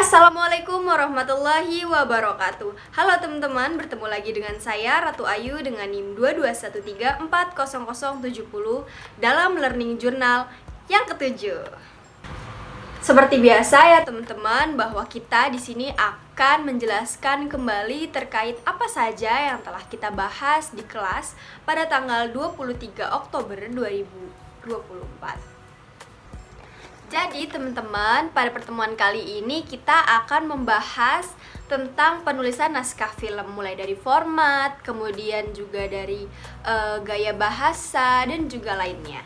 Assalamualaikum warahmatullahi wabarakatuh. Halo teman-teman, bertemu lagi dengan saya Ratu Ayu dengan NIM 221340070 dalam Learning Journal yang ketujuh. Seperti biasa ya teman-teman, bahwa kita di sini akan menjelaskan kembali terkait apa saja yang telah kita bahas di kelas pada tanggal 23 Oktober 2024. Jadi teman-teman, pada pertemuan kali ini kita akan membahas tentang penulisan naskah film, mulai dari format, kemudian juga dari gaya bahasa, dan juga lainnya.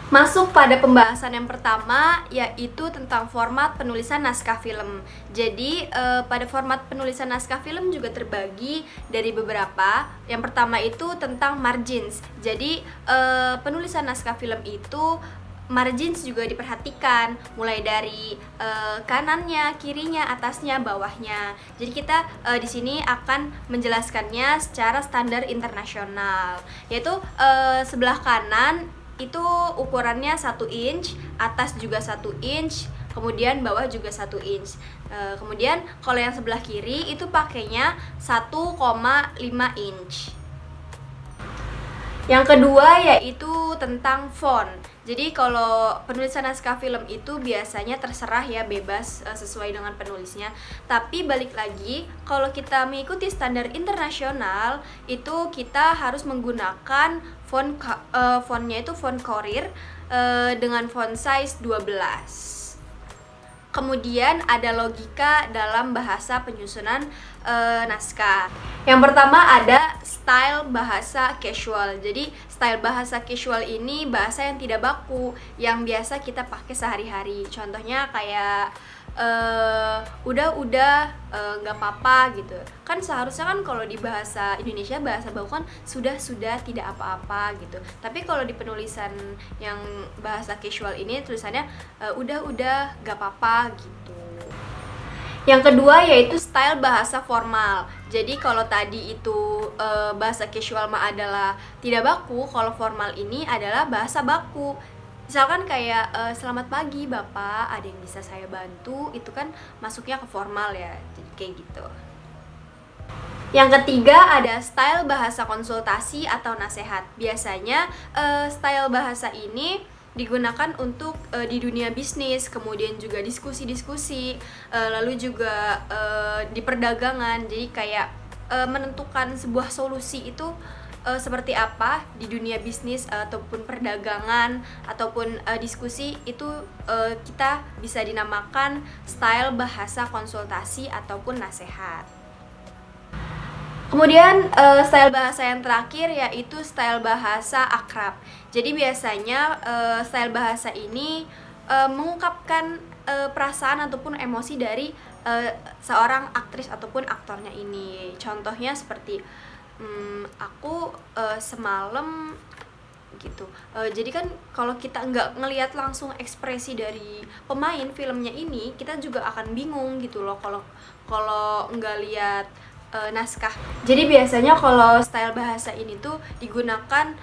Masuk pada pembahasan yang pertama, yaitu tentang format penulisan naskah film. Jadi pada format penulisan naskah film juga terbagi dari beberapa. Yang pertama itu tentang margins. Jadi penulisan naskah film itu margins juga diperhatikan, mulai dari kanannya, kirinya, atasnya, bawahnya. Jadi kita di sini akan menjelaskannya secara standar internasional, yaitu sebelah kanan itu ukurannya 1 inch, atas juga 1 inch, kemudian bawah juga 1 inch. Kemudian kalau yang sebelah kiri itu pakainya 1,5 inch. Yang kedua yaitu tentang font. Jadi kalau penulisan naskah film itu biasanya terserah ya, bebas sesuai dengan penulisnya. Tapi balik lagi, kalau kita mengikuti standar internasional itu kita harus menggunakan fontnya itu font Courier dengan font size 12. Kemudian ada logika dalam bahasa penyusunan naskah. Yang pertama ada style bahasa casual. Jadi style bahasa casual ini bahasa yang tidak baku, yang biasa kita pakai sehari-hari. Contohnya kayak udah nggak apa-apa gitu kan. Seharusnya kan kalau di bahasa Indonesia, bahasa baku kan sudah tidak apa-apa gitu. Tapi kalau di penulisan yang bahasa casual ini tulisannya udah nggak apa-apa gitu. Yang kedua yaitu style bahasa formal. Jadi kalau tadi itu bahasa casual mah adalah tidak baku, kalau formal ini adalah bahasa baku. Misalkan kayak selamat pagi Bapak, ada yang bisa saya bantu, itu kan masuknya ke formal ya, jadi kayak gitu. Yang ketiga ada style bahasa konsultasi atau nasihat. Biasanya style bahasa ini digunakan untuk di dunia bisnis, kemudian juga diskusi-diskusi, lalu juga di perdagangan. Jadi kayak menentukan sebuah solusi itu seperti apa di dunia bisnis ataupun perdagangan ataupun diskusi, itu kita bisa dinamakan style bahasa konsultasi ataupun nasihat. Kemudian style bahasa yang terakhir yaitu style bahasa akrab. Jadi biasanya style bahasa ini mengungkapkan perasaan ataupun emosi dari seorang aktris ataupun aktornya ini. Contohnya seperti aku semalam gitu. Jadi kan kalau kita nggak ngelihat langsung ekspresi dari pemain filmnya ini, kita juga akan bingung gitu loh kalau nggak lihat naskah. Jadi biasanya kalau style bahasa ini tuh digunakan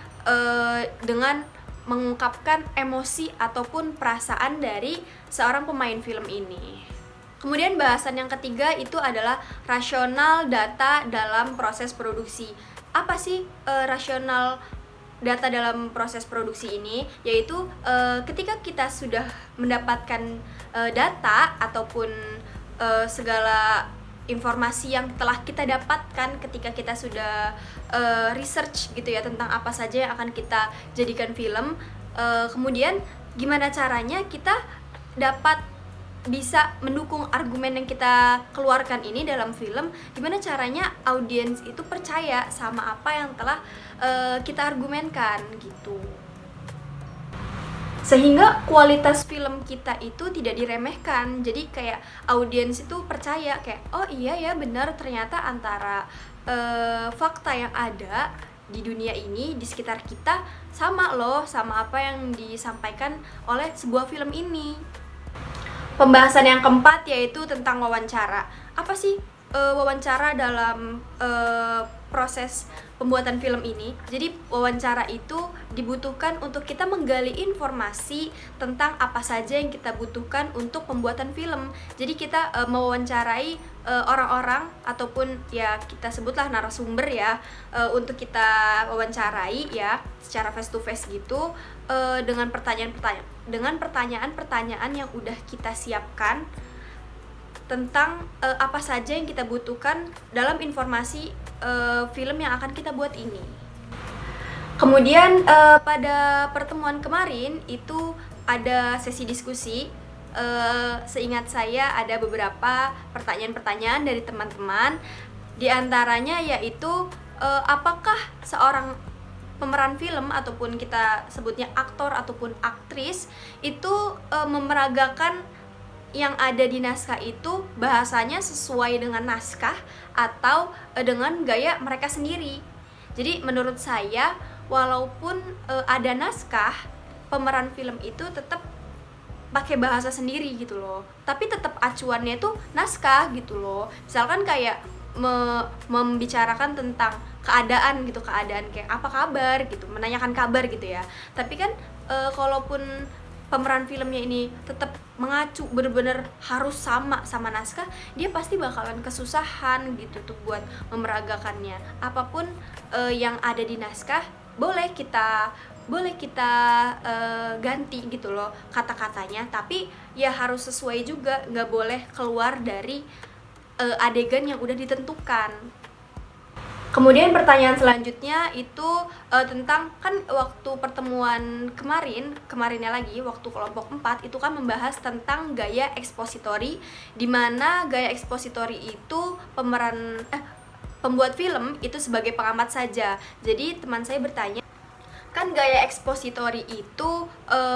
dengan mengungkapkan emosi ataupun perasaan dari seorang pemain film ini. Kemudian bahasan yang ketiga itu adalah rasional data dalam proses produksi. Apa sih rasional data dalam proses produksi ini? Yaitu ketika kita sudah mendapatkan data ataupun segala informasi yang telah kita dapatkan ketika kita sudah research gitu ya, tentang apa saja yang akan kita jadikan film. Kemudian gimana caranya kita dapat bisa mendukung argumen yang kita keluarkan ini dalam film, gimana caranya audiens itu percaya sama apa yang telah kita argumenkan gitu, sehingga kualitas film kita itu tidak diremehkan. Jadi kayak audiens itu percaya kayak, oh iya ya benar, ternyata antara fakta yang ada di dunia ini, di sekitar kita, sama loh sama apa yang disampaikan oleh sebuah film ini. Pembahasan yang keempat yaitu tentang wawancara. Apa sih wawancara dalam proses pembuatan film ini. Jadi wawancara itu dibutuhkan untuk kita menggali informasi tentang apa saja yang kita butuhkan untuk pembuatan film. Jadi kita mewawancarai orang-orang ataupun ya kita sebutlah narasumber ya, untuk kita wawancarai ya secara face to face gitu, dengan pertanyaan-pertanyaan yang udah kita siapkan tentang apa saja yang kita butuhkan dalam informasi film yang akan kita buat ini. Kemudian pada pertemuan kemarin itu ada sesi diskusi. Seingat saya ada beberapa pertanyaan-pertanyaan dari teman-teman. Di antaranya yaitu apakah seorang pemeran film ataupun kita sebutnya aktor ataupun aktris itu memeragakan yang ada di naskah itu bahasanya sesuai dengan naskah atau dengan gaya mereka sendiri. Jadi menurut saya walaupun ada naskah, pemeran film itu tetap pakai bahasa sendiri gitu loh, tapi tetap acuannya itu naskah gitu loh. Misalkan kayak membicarakan tentang keadaan gitu, keadaan kayak apa kabar gitu, menanyakan kabar gitu ya. Tapi kan kalaupun pemeran filmnya ini tetap mengacu bener-bener harus sama naskah, dia pasti bakalan kesusahan gitu tuh buat memeragakannya. Apapun yang ada di naskah boleh kita ganti gitu loh kata-katanya, tapi ya harus sesuai juga, nggak boleh keluar dari adegan yang udah ditentukan. Kemudian pertanyaan selanjutnya itu tentang, kan waktu pertemuan kemarinnya lagi, waktu kelompok 4 itu kan membahas tentang gaya ekspositori, dimana gaya ekspositori itu pembuat film itu sebagai pengamat saja. Jadi teman saya bertanya, kan gaya ekspositori itu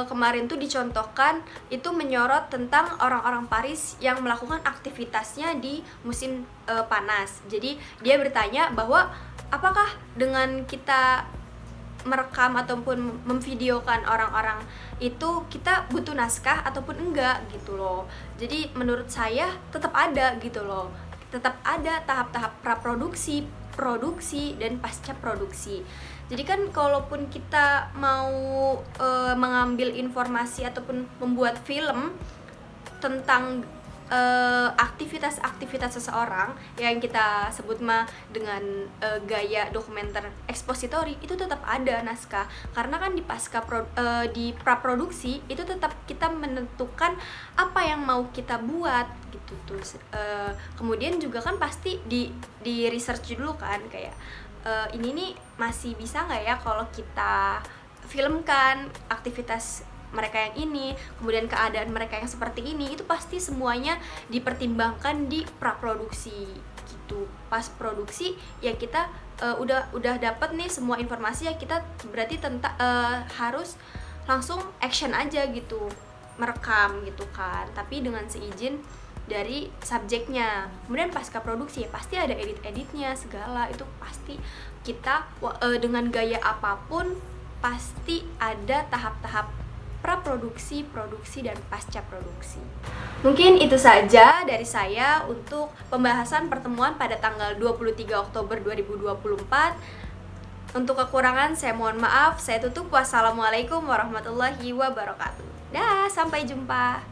kemarin tuh dicontohkan itu menyorot tentang orang-orang Paris yang melakukan aktivitasnya di musim panas. Jadi dia bertanya bahwa apakah dengan kita merekam ataupun memvideokan orang-orang itu kita butuh naskah ataupun enggak gitu loh. Jadi menurut saya tetap ada gitu loh, tetap ada tahap-tahap praproduksi, produksi, dan pasca produksi. Jadi kan kalaupun kita mau mengambil informasi ataupun membuat film tentang aktivitas-aktivitas seseorang yang kita sebut dengan gaya dokumenter ekspositori, itu tetap ada naskah. Karena kan di praproduksi itu tetap kita menentukan apa yang mau kita buat gitu. Terus kemudian juga kan pasti di research dulu kan, kayak ini nih masih bisa nggak ya kalau kita filmkan aktivitas mereka yang ini, kemudian keadaan mereka yang seperti ini, itu pasti semuanya dipertimbangkan di praproduksi gitu. Pas produksi ya kita udah dapat nih semua informasi, ya kita berarti harus langsung action aja gitu, merekam gitu kan, tapi dengan seizin dari subjeknya. Kemudian pasca produksi ya pasti ada edit-editnya segala, itu pasti kita dengan gaya apapun pasti ada tahap-tahap praproduksi, produksi, dan pasca produksi. Mungkin itu saja dari saya untuk pembahasan pertemuan pada tanggal 23 Oktober 2024. Untuk kekurangan saya mohon maaf. Saya tutup. Wassalamualaikum warahmatullahi wabarakatuh. Dah, sampai jumpa.